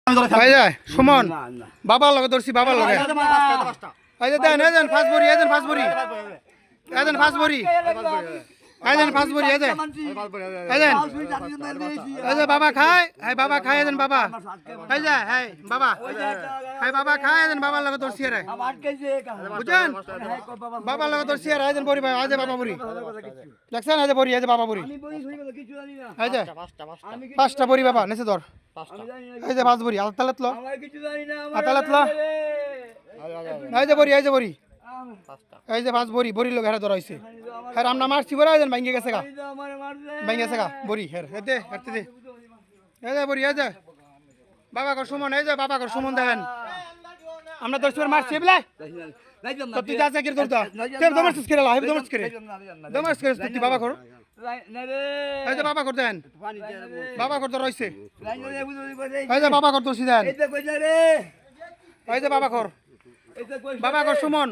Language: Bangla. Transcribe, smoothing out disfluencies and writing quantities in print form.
ভাই যায় সুমন বাবার লগে ধরছি বাবার লগে এই যে দেন এজেন ফাসবরি এজেন ফাসবরি এজেন ফাসবরি এজেন ফাসবরি এজেন এজেন এই যে বাবা খায় এই বাবা খায় এজেন বাবা এই যে এই বাবা এই বাবা খায় এজেন বাবার লগে ধরছি রে বুঝছেন বাবার লগে ধরছি রে এজেন বরি ভাই আজে বাবা বরি দেখছেন এই যে বরি এই যে বাবা বরি এই যে পাঁচটা বরি বাবা নেছে ধর এই যে পাঁচ বরি আতালাত লো আতালাত লো এই যে বরি এই যে বরি এই যে পাঁচ বরি বরি লোক হেরা ধরা হইছে হ্যাঁ আমরা মারছি বড় আইজন ভাঙ্গে গেছে গা বরি হ্যাঁ দে হাতে দে এই যে বরি এই যে বাবা কর সুমন এই যে বাবা কর সুমন দেখেন আমরা 10 বার মারছি বলে তো তুই যা যা কি করতা তুই দমাস করে লা দমাস করে তুই বাবা কর এই যে বাবা কর দেন বাবা কর তো রইছে এই যে বাবা কর তো সিধান এই যে বাবা কর সুমন